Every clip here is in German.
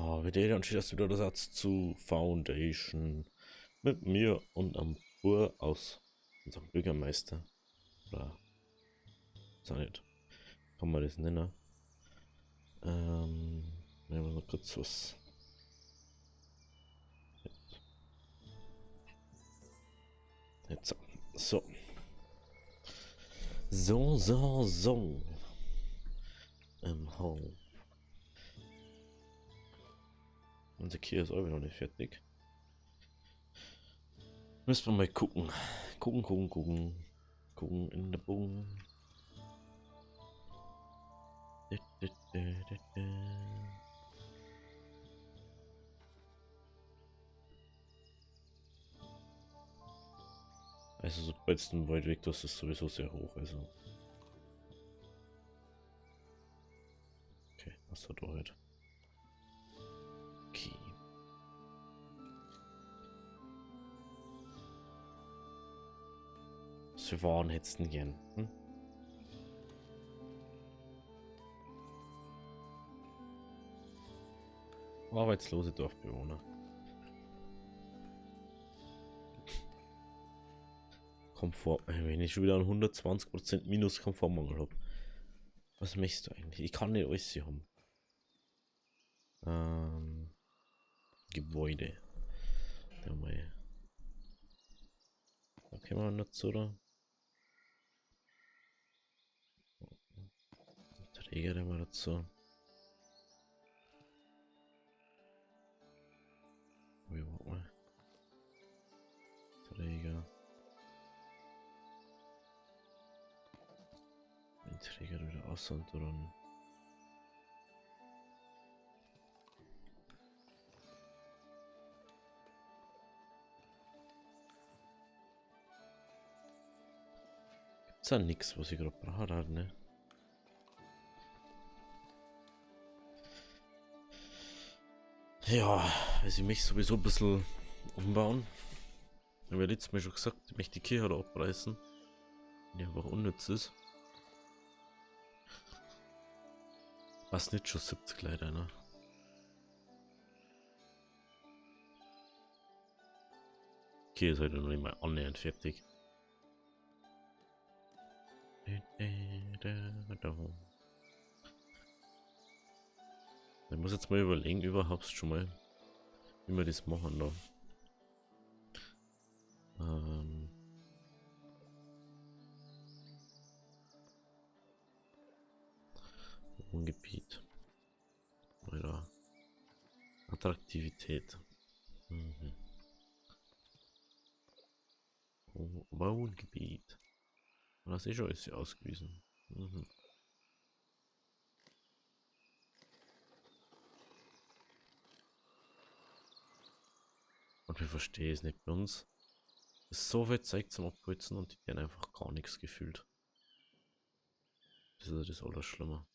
Oh, wieder dann steht das wieder der Satz zu Foundation mit mir und am Bur aus unserem Bürgermeister. Oder so nicht. Kann man das nennen? Nehmen wir mal kurz was. Jetzt so. So. Home. Unser Kier ist auch noch nicht fertig. Müssen wir mal gucken. Gucken in der Bogen. Also sobald es den Wald weg ist, ist sowieso sehr hoch. Also. Okay, was hat er heute? Okay. Sie waren jetzt gern. Hm? Arbeitslose Dorfbewohner. Komfort. Wenn ich schon wieder einen 120% Minus Komfortmangel habe. Was möchtest du eigentlich? Ich kann nicht alles haben. Gebäude. Da mal. Da können wir nicht so, oder? Träger, der mal dazu. Wie warte mal. Träger. Den Träger wieder aus und dann. Gibt's ja nichts, was ich gerade brauche, halt, ne? Ja, also ich möchte sowieso ein bisschen umbauen. Ich habe ja letztes Mal schon gesagt, ich möchte die Kirche da abreißen. Die einfach unnütz ist. Was nicht schon 70 leider, ne? Okay, ist halt noch nicht mal annähernd fertig. Ich muss jetzt mal überlegen, überhaupt schon mal, wie wir das machen da. Wohngebiet. Oder Attraktivität. Mhm. Wohngebiet. Das ist schon alles ausgewiesen. Mhm. Und wir verstehen es nicht bei uns. Es ist so viel Zeit zum Abholzen und die werden einfach gar nichts gefühlt. Das ist ja das Allerschlimme.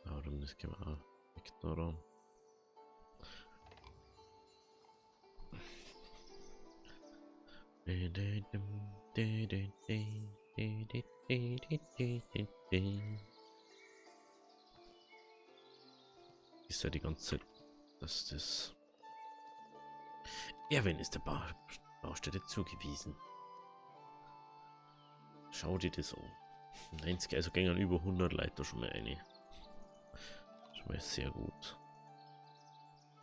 Ja, dann das können wir auch ignorieren. Ist ja die ganze Zeit, dass das. Erwin ist der Baustelle zugewiesen. Schau dir das an. 90, also gingen über 100 Leute schon mal rein. Schon mal sehr gut.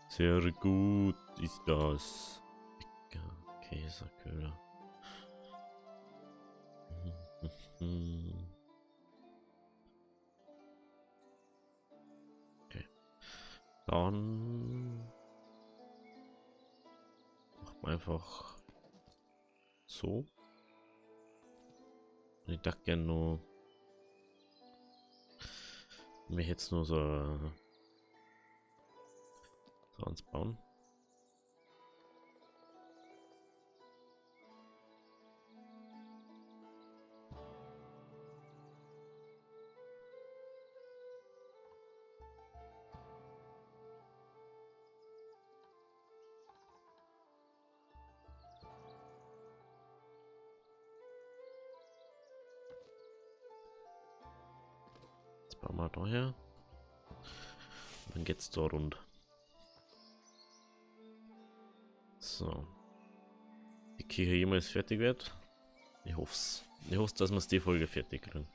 Sehr gut ist das. Bäcker, Käserköder. Okay. Dann macht man einfach so. Und ich dachte gerne nur, mir jetzt nur so ans Bauen. bauen wir da her. Dann geht's da rund. So. Die Kirche jemals fertig wird. Ich hoff's. Ich hoffe, dass wir es die Folge fertig kriegen.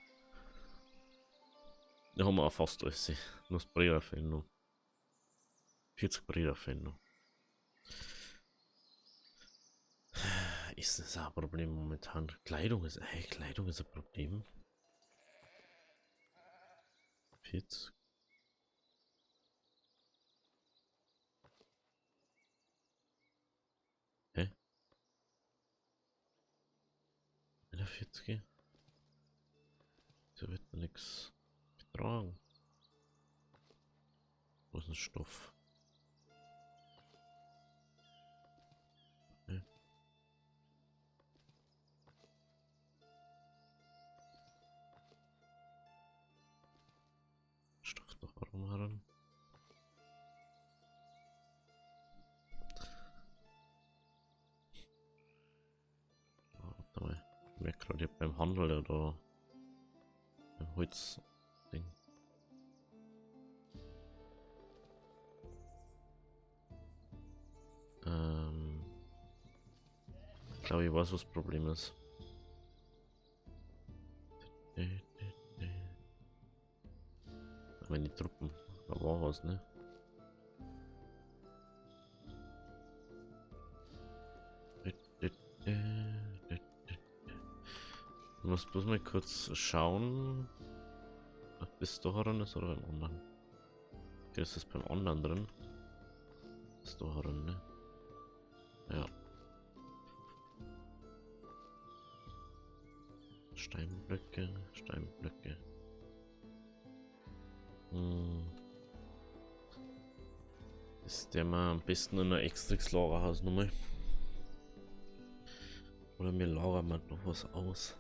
Da haben wir auch fast alles. Nur das Breder fehlen noch. 40 Breder fehlen noch. Ist das auch ein Problem momentan? Kleidung ist ein Problem. 40. Hä? 41? So wird man nichts getragen. Wo ist ein Stoff? Hä? Stoff doch warum heran? Warte mal. Ich merke gerade beim Handel oder beim Holzding. Ich glaube, ich weiß, was das Problem ist. Meine Truppen. Da war was, ne? Ich muss bloß mal kurz schauen, ob das da heran ist oder beim anderen. Okay, ist das beim anderen drin? Das ist da heran, ne? Ja. Steinblöcke, Steinblöcke. Ist der mal am besten in einer Extrix-Lagerhaus nochmal? Oder wir lagern mal noch was aus?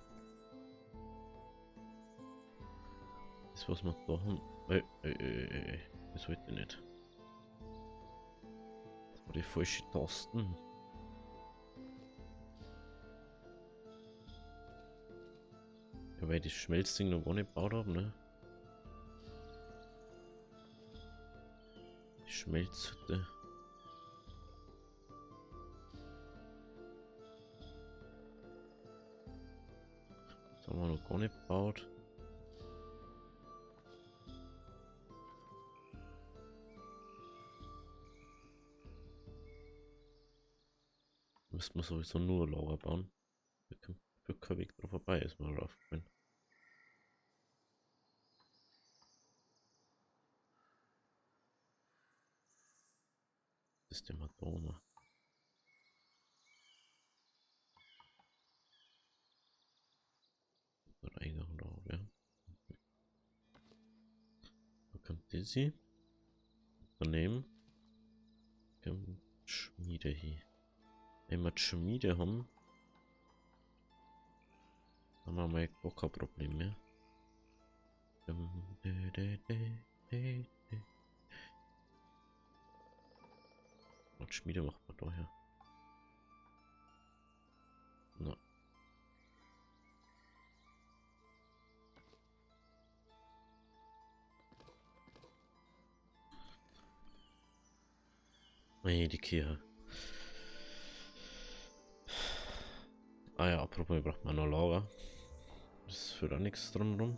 Das was wir da haben. Das wollte ich nicht. Das war die falsche Tasten. Ja, weil ich das Schmelzding noch gar nicht gebaut habe, ne? Die Schmelzhütte. Das haben wir noch gar nicht gebaut. Müssten wir sowieso nur Lager bauen. Für kein Weg drauf vorbei ist mal aufgefallen. Das ist der Madonna. Der Eingang da, ja. Da kommt Dizzy. Daneben. Schmiede hier. Wenn wir die Schmiede haben, haben wir mal gar kein Problem mehr. Und Schmiede macht man daher. Na. Nee, die Kirche. Ah ja, apropos, wir brauchen noch Lager. Das führt auch nichts drum rum.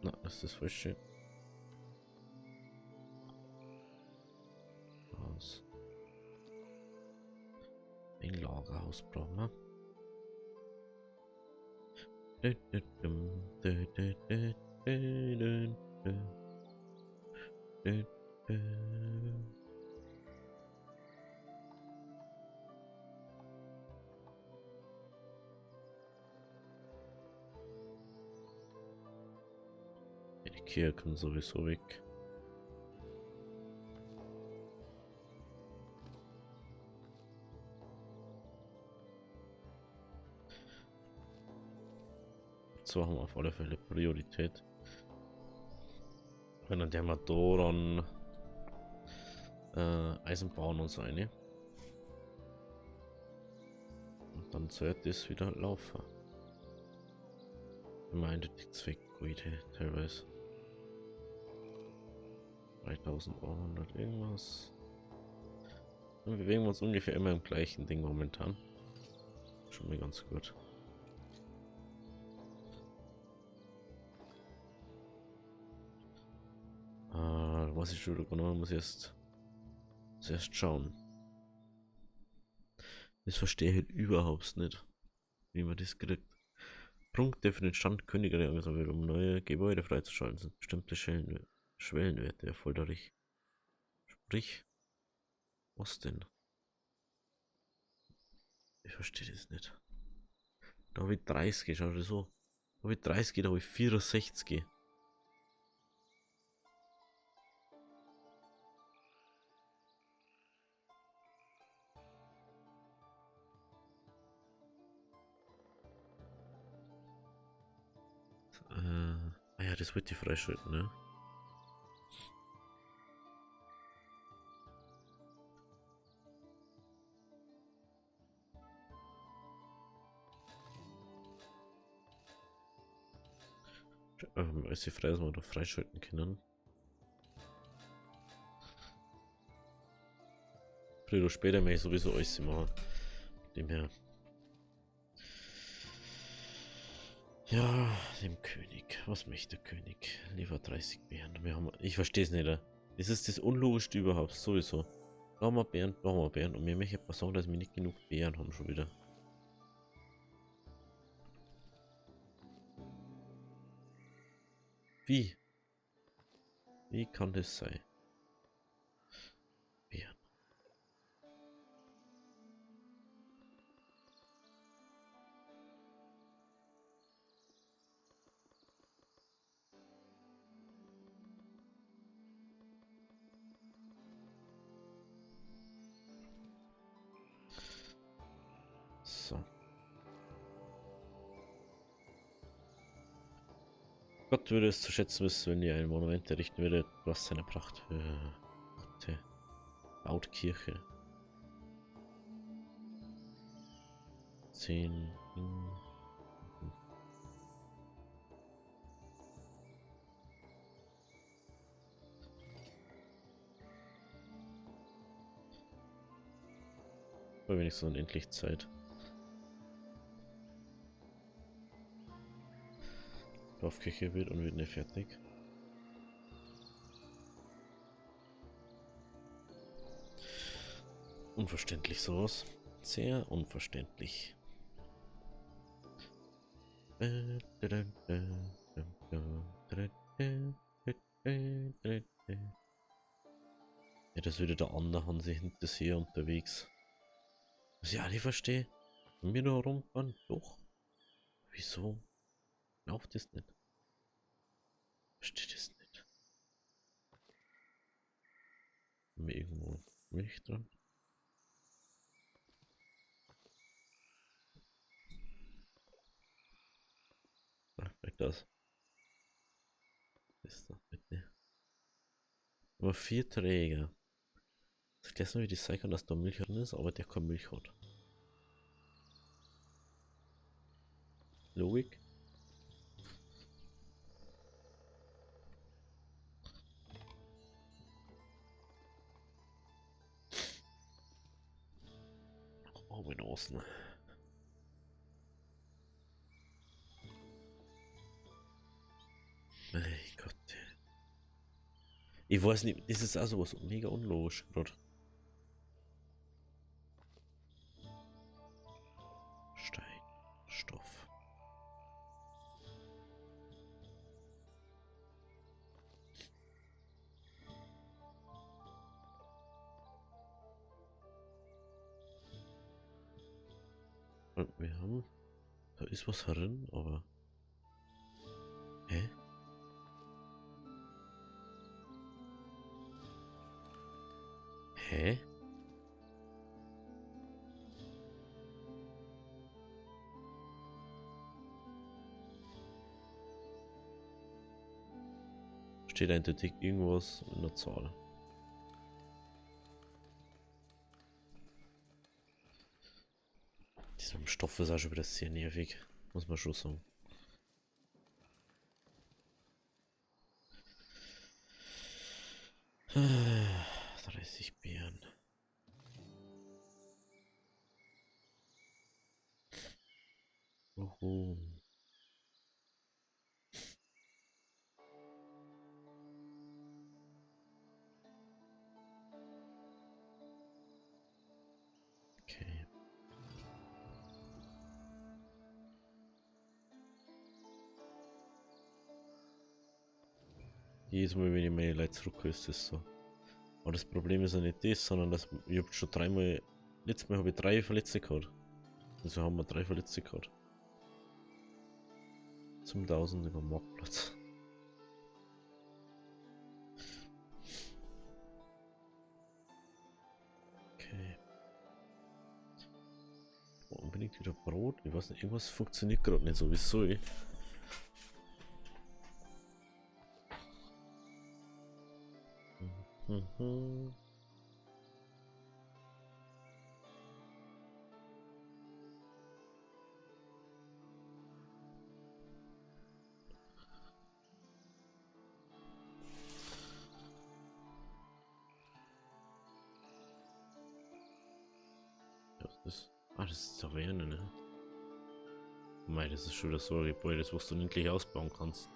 Na, das ist das Falsche. Aus. Ein Lagerhaus brauchen wir. Die Kirche kommt sowieso weg. So haben wir auf alle Fälle Priorität. Wenn dann der mal da dann Eisenbahn und so eine. Und dann sollte das wieder laufen. Im Endeffekt weg, Leute, teilweise. 3100 irgendwas. Dann bewegen wir uns ungefähr immer im gleichen Ding momentan. Schon mal ganz gut. Was ich schon genau muss erst zuerst schauen. Das verstehe ich halt überhaupt nicht, wie man das kriegt. Punkte für den Stand Königreich angesammelt, um neue Gebäude freizuschalten, sind bestimmte Schwellenwerte erforderlich. Sprich, was denn? Ich verstehe das nicht. Da habe ich 30, schau dir so. Da habe ich 30, da habe ich 64. Ja, das wird die freischalten, ne? Als sie frei ist, man da freischalten können. Früher oder später möchte ich sowieso alles machen. Dem her. Ja, dem König. Was möchte der König? Lieber 30 Bären. Ich verstehe es nicht. Das ist das Unlogischste überhaupt, sowieso. Da haben wir Bären, da haben wir Bären. Und mir möchte etwas sagen, dass wir nicht genug Bären haben schon wieder. Wie? Wie kann das sein? Bären. So. Gott würde es zu schätzen wissen, wenn ihr ein Monument errichten würdet, was seiner Pracht baut Kirche. 10. Aber wenigstens unendlich Zeit. Dorfkirche wird und wird nicht fertig. Unverständlich sowas. Sehr unverständlich. Ja, das wieder der andere Hansi hinter hier unterwegs. Was ich auch nicht verstehe. Wenn wir da rumfahren, doch. Wieso läuft das nicht? Verstehe das nicht. Haben wir irgendwo Milch dran? Ah, weg das. Ist doch bitte. Aber 4 Träger. Das erklärt nur, wie das sein kann, dass da Milch drin ist, aber der keine Milch hat. Logik? Oh, mein Außen. Mein Gott. Ich weiß nicht, das ist auch sowas mega unlogisch gerade. Steinstoff. Und wir haben. Da ist was drin, aber. Hä? Hä? Steht eindeutig irgendwas in der Zahl. Dieser Stoff ist auch schon wieder sehr nervig, muss man schon sagen. 30 Beeren. Uhu. Okay. Jedes Mal, wenn ich meine Leute zurückhole, ist das so. Aber das Problem ist ja nicht das, sondern dass ich hab schon dreimal. Letztes Mal habe ich 3 Verletzte gehabt. Also haben wir 3 Verletzte gehabt. Zum 1000 über den Marktplatz. Okay. Oh, unbedingt wieder Brot. Ich weiß nicht, irgendwas funktioniert gerade nicht so wie es soll. Mhm. Ja, das ist Taverne, ne? Mei, das ist schon wieder so ein Gebäude, das was du endlich ausbauen kannst.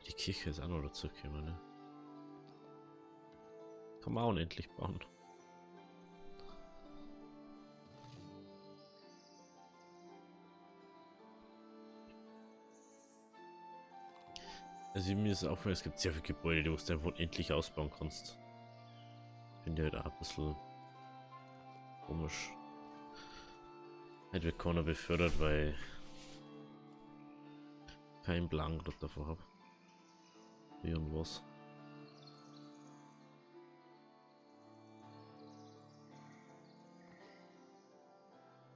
Die Kirche ist auch noch dazu gekommen, ne? Kann man auch unendlich bauen. Also mir ist aufgefallen, es gibt sehr viele Gebäude, die du einfach unendlich ausbauen kannst. Finde ich halt auch ein bisschen komisch. Halt wird keiner befördert, weil ich keinen Plan gerade davon habe. Wie und was.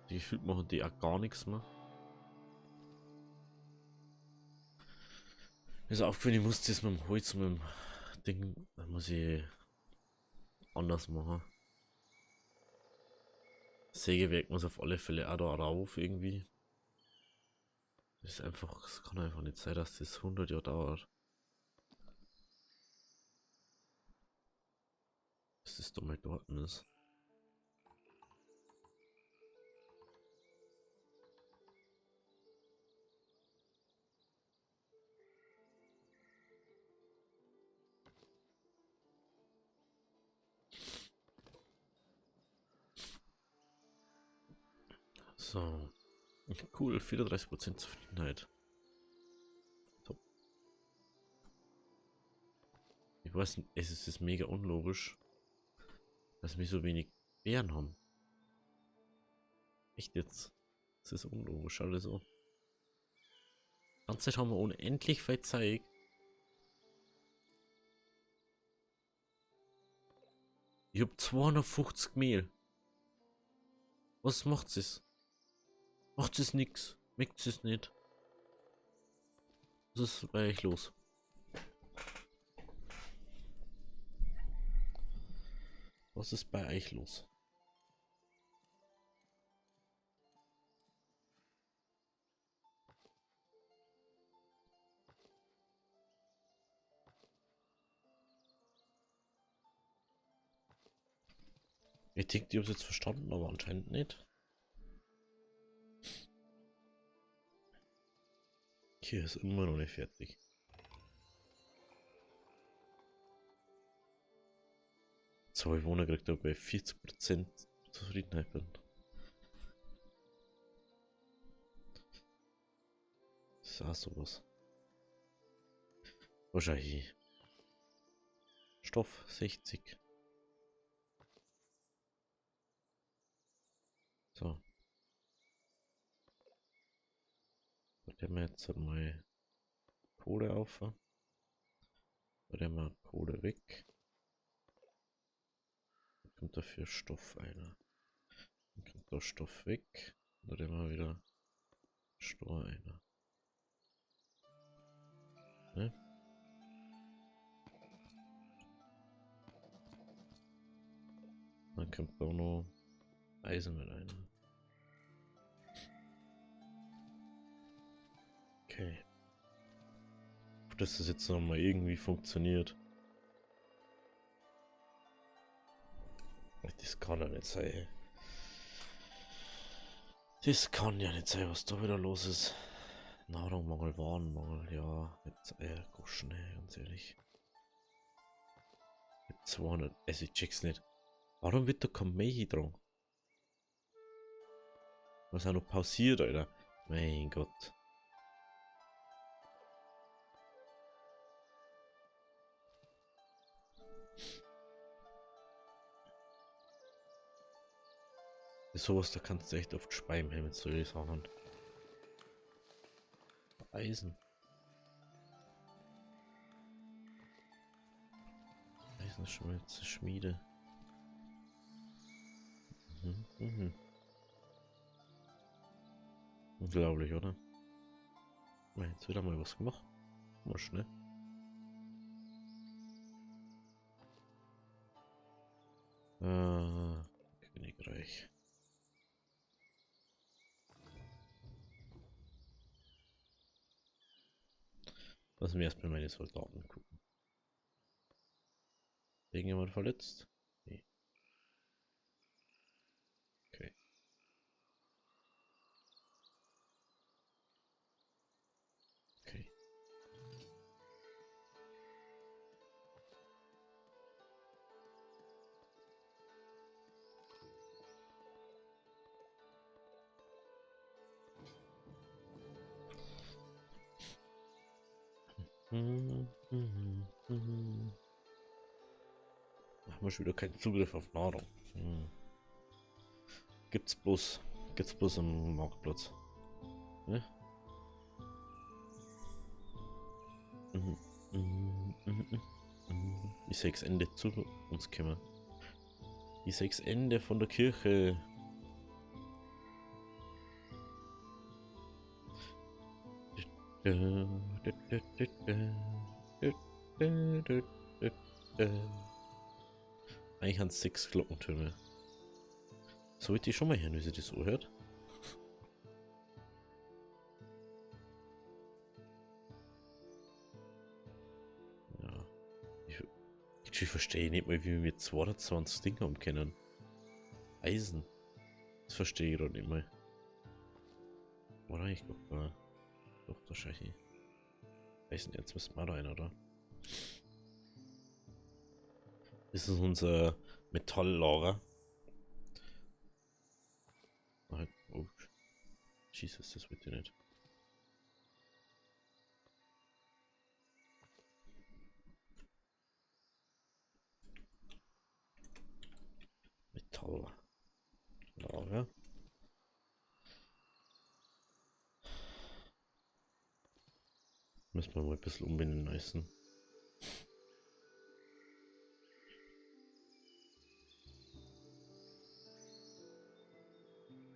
Die gefühlt machen die auch gar nichts mehr. Mir ist aufgefallen, ich muss das mit dem Holz, mit dem Ding, da muss ich anders machen. Sägewerk muss auf alle Fälle auch da rauf irgendwie. Das ist einfach, es kann einfach nicht sein, dass das 100 Jahre dauert. Bis das da mal dort ist. So. Cool, 34% Zufriedenheit. Top. Ich weiß nicht, es ist mega unlogisch, dass wir so wenig Beeren haben. Echt jetzt? Das ist unlogisch, alles so. Die ganze Zeit haben wir unendlich viel Zeit. Ich hab 250 Mehl. Was macht es? Macht es nix? Merkt es nicht? Was ist bei euch los? Was ist bei euch los? Ich denke, die haben es jetzt verstanden, aber anscheinend nicht. Hier ist immer noch nicht fertig. Zwei Bewohner kriegt er bei 40% Zufriedenheit bin. Das ist auch sowas. Wahrscheinlich. Stoff 60. So. Da haben wir jetzt mal Kohle auf. Da haben wir Kohle weg. Dann kommt dafür Stoff einer. Dann kommt da Stoff weg. Da haben wir wieder Stor einer. Ne? Dann kommt da noch Eisen mit einer. dass das jetzt nochmal irgendwie funktioniert. Das kann ja nicht sein. Das kann ja nicht sein, was da wieder los ist. Nahrungsmangel, Warenmangel, ja. Jetzt Goschen, ganz ehrlich. Mit 200, also ich check's nicht. Warum wird da kein Mehl dran? Was auch noch pausiert, Alter. Mein Gott. Sowas, da kannst du echt oft speimen mit solchen Sachen. Eisen. Eisenschmelze, Schmiede. Mhm. Unglaublich, oder? Jetzt wieder mal was gemacht. Mal schnell. Königreich. Lassen wir erstmal meine Soldaten gucken. Irgendjemand verletzt? Nee. Okay. Okay. Haben wir schon wieder keinen Zugriff auf Nahrung. Gibt's bloß am Marktplatz. Ne? Ich sechs Ende zu uns kommen. Die sechs Ende von der Kirche. Eigentlich haben es 6 Glockentürme. Sollte ich schon mal hören, wie sie das so hört? Ja. Ich verstehe nicht mal, wie wir mit 22 Dinger umkennen. Eisen. Das verstehe ich doch nicht mal. Oder ich guck mal. Doch, wahrscheinlich. Eisen, jetzt müssen wir rein, oder? Das ist unser Metalllager. Oh, Jesus, das wird ja nicht. Metalllager. Müssen wir mal ein bisschen umbinden lassen.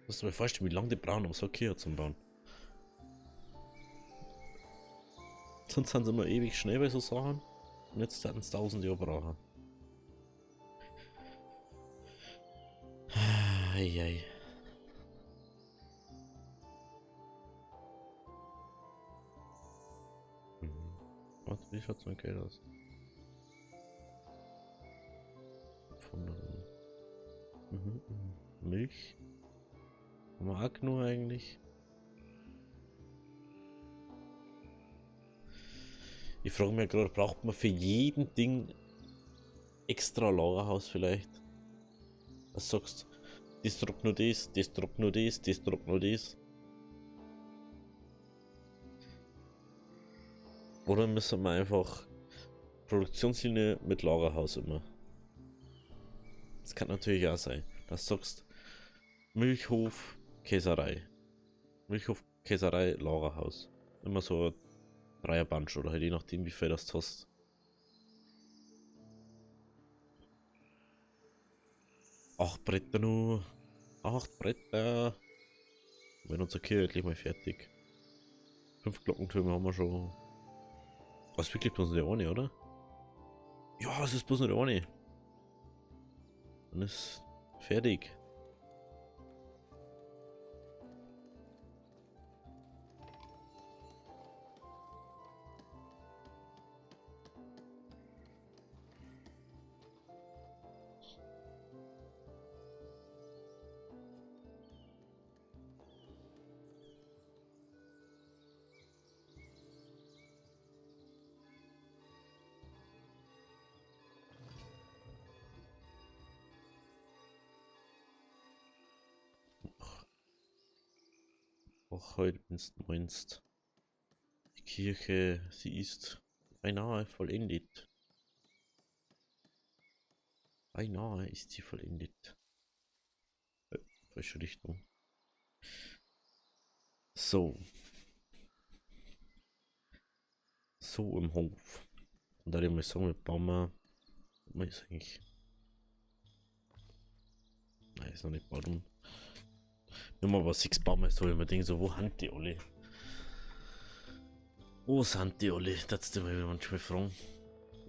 Musst du mir vorstellen, wie lange die brauchen, um so Kirche zu bauen. Sonst sind sie immer ewig schnell bei so Sachen. Und jetzt werden es 1000 Jahre brauchen. Eieiei. Warte, wie schaut's mein Geld aus? 500. Milch? Haben wir auch genug eigentlich? Ich frage mich gerade, braucht man für jeden Ding extra Lagerhaus vielleicht? Was sagst du? Das druckt nur das, das druckt nur das, das druckt nur das. Oder müssen wir einfach Produktionslinie mit Lagerhaus immer? Das kann natürlich auch sein. Das sagst Milchhof, Käserei. Milchhof, Käserei, Lagerhaus. Immer so ein Dreierbunch oder halt je nachdem, wie viel das hast. Acht Bretter nur. 8 Bretter. Wenn unser Kirche endlich mal fertig. 5 Glockentürme haben wir schon. Was wirklich bloß nur der eine, oder? Ja, es ist bloß nur der eine. Dann ist fertig. auch heute, wenn du meinst. Die Kirche, sie ist beinahe vollendet. Beinahe ist sie vollendet. Falsche Richtung. So. So im Hof. Und da ich mal sagen, mit Baum, ist eigentlich. Nein, ist noch nicht bauen. Nur mal was 6 Bäume so, ich mir denke so, wo sind die alle? Wo sind die alle? Das du mir manchmal fragen.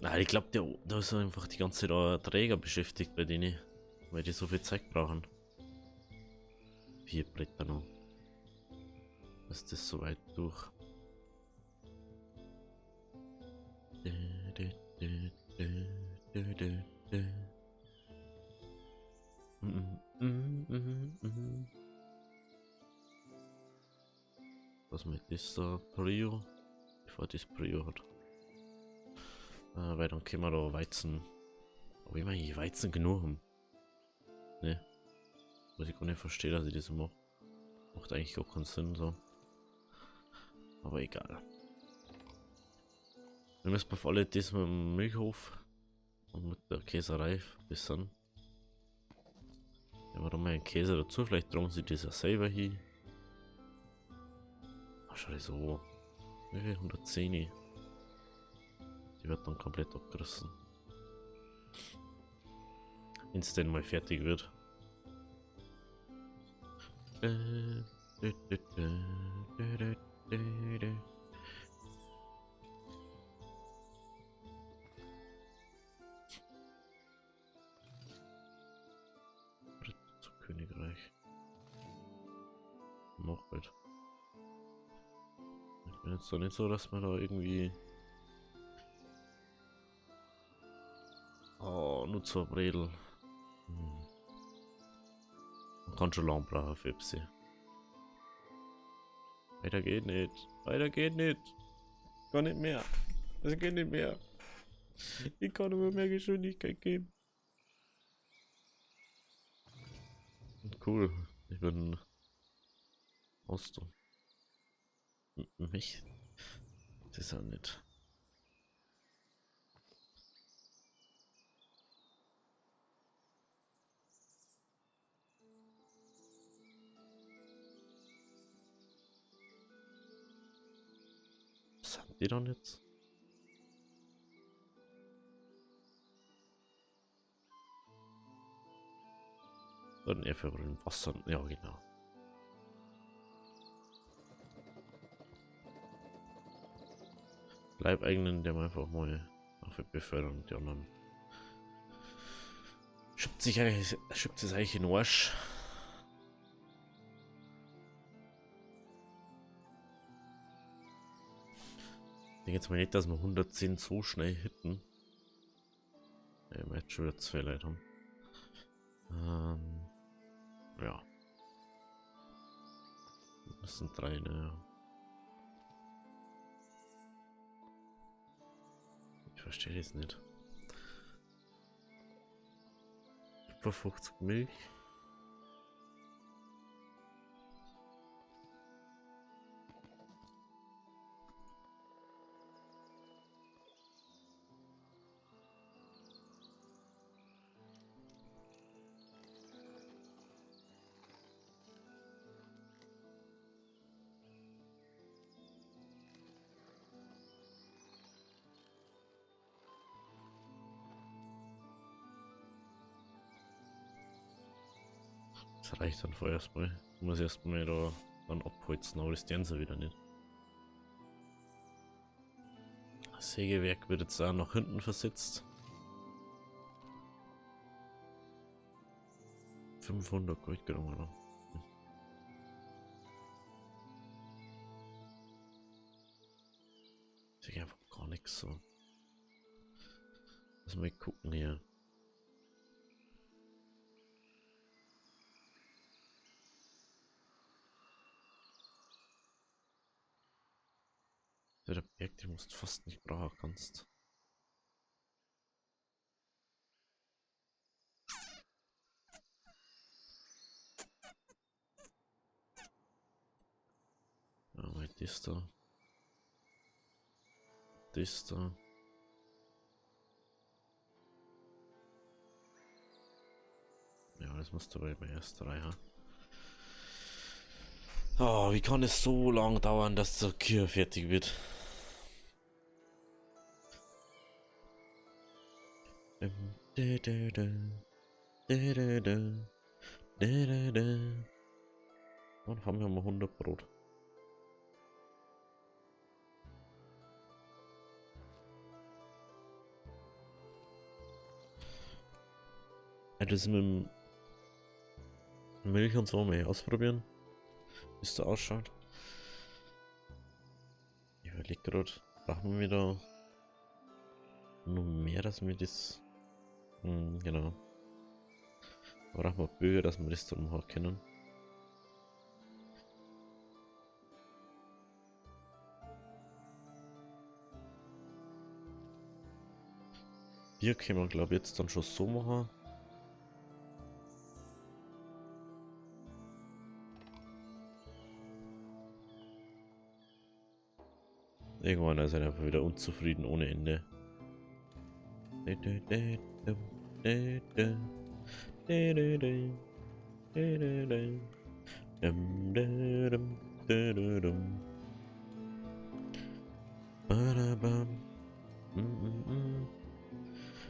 Nein, ich glaube, da ist einfach die ganze Zeit ein Träger beschäftigt bei denen, weil die so viel Zeit brauchen. 4 Blätter noch. Ist das so weit durch? Was mit dieser Prio? Bevor das Prio hat. Weil dann können wir da Weizen. Aber ich meine, hier Weizen genug haben. Ne? Was ich gar nicht verstehe, dass ich das mache. Macht eigentlich gar keinen Sinn so. Aber egal. Wir müssen auf alle das mit dem Milchhof und mit der Käserei verbessern. Wenn wir da mal einen Käse dazu, vielleicht tragen sie das ja selber hin. Wahrscheinlich so. Wie viel? 110. Die wird dann komplett abgerissen. Wenn es denn mal fertig wird. Zu Königreich. Noch halt. Ich bin jetzt doch nicht so, dass man da irgendwie. Oh, nur zur Bredel. Man kann schon lang brauchen für Ipsi. Weiter geht nicht. Weiter geht nicht. Gar nicht mehr. Es geht nicht mehr. Ich kann nur mehr Geschwindigkeit geben. Cool. Ich bin Osto. Mich? Das ist ja nicht. Was haben die dann jetzt? Dann eher für den Wasser. Ja, genau. Leibeigenen, der einfach mal auf befördern und die anderen. Schiebt es eigentlich in den Arsch. Ich denke jetzt mal nicht, dass wir 110 so schnell hitten. Ja, wir jetzt schon wieder 2 Leute haben. Ja. Das sind 3, ne? Ich verstehe das nicht. Über 50 Milch. Das reicht dann vorerst mal. Ich muss erstmal da dann abholzen, aber das tun sie wieder nicht. Das Sägewerk wird jetzt auch nach hinten versetzt. 500 Gold genommen, oder? Ich sehe einfach gar nichts so. Lass mal gucken hier. Der Berg, den musst du fast nicht brauchen kannst. Das da. Das da. Ja, das muss dabei bei erst 3 haben. Oh, wie kann es so lang dauern, dass der Kühe fertig wird? Und haben wir mal 100 Brot. Das mit dem Milch und so mal ausprobieren, wie es da ausschaut. Ich überlege gerade, brauchen wir wieder noch mehr, dass wir das. Genau. Brauchen wir Bögen, dass wir das dann machen können. Bier können wir, glaube ich, jetzt dann schon so machen. Irgendwann ist er einfach wieder unzufrieden ohne Ende.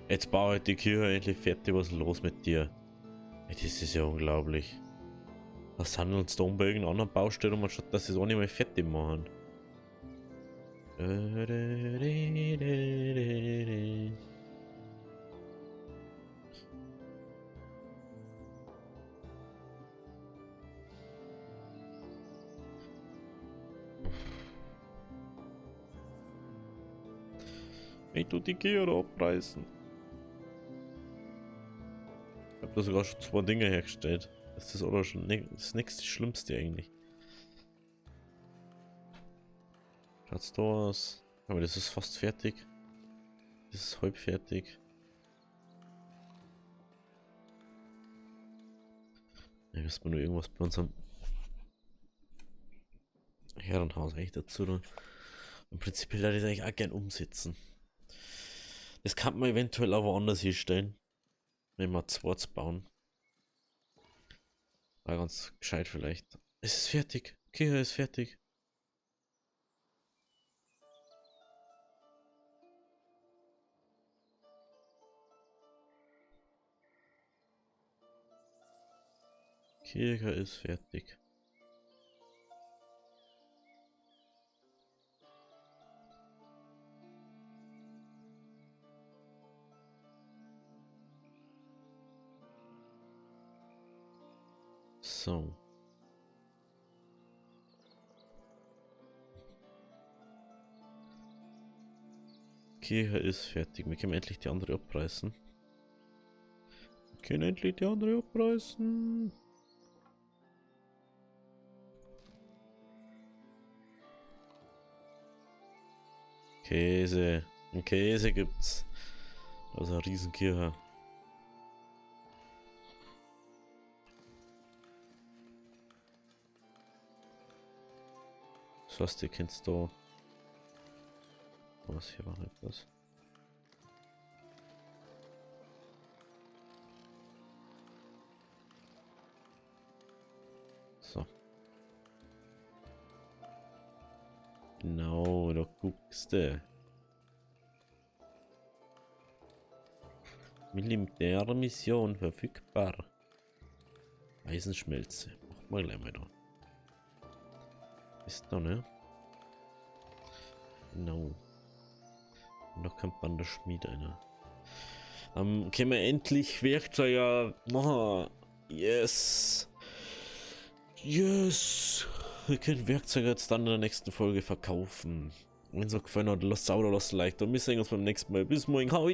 Jetzt baue ich die Kirche endlich fertig. Was ist los mit dir? Das ist ja unglaublich. Was handeln uns da um bei irgendeiner anderen Baustelle, anstatt dass sie es auch nicht mal fertig machen? Ich tu die Kirche abreißen. Ich hab da sogar schon 2 Dinge hergestellt. Das ist aber schon das nächste Schlimmste eigentlich. Schaut's da aus. Aber das ist fast fertig. Das ist halb fertig. Ja, müssen wir nur irgendwas bei unserem Herrenhaus eigentlich dazu tun. Im Prinzip würde ich das eigentlich auch gern umsetzen. Das kann man eventuell aber anders hinstellen. Wenn wir 2 bauen. War ganz gescheit vielleicht. Es ist fertig. Kirche ist fertig. Kirche ist fertig. So. Kirche ist fertig. Wir können endlich die andere abreißen. Wir können endlich die andere abreißen. Käse. Ein Käse gibt's. Also eine Riesenkirche. Das heißt, ihr kennt da. Was hier war etwas. So. Genau, da guckst du. Militärmission verfügbar. Eisenschmelze. Machen wir gleich mal da. Ist da, ne? Genau. Und da kommt dann der Schmied einer. Können wir endlich Werkzeuge machen. Yes. Yes. Wir können Werkzeuge jetzt dann in der nächsten Folge verkaufen. Wenn es euch gefallen hat, lasst es auch oder lasst ein Like da. Wir sehen uns beim nächsten Mal. Bis morgen. Hau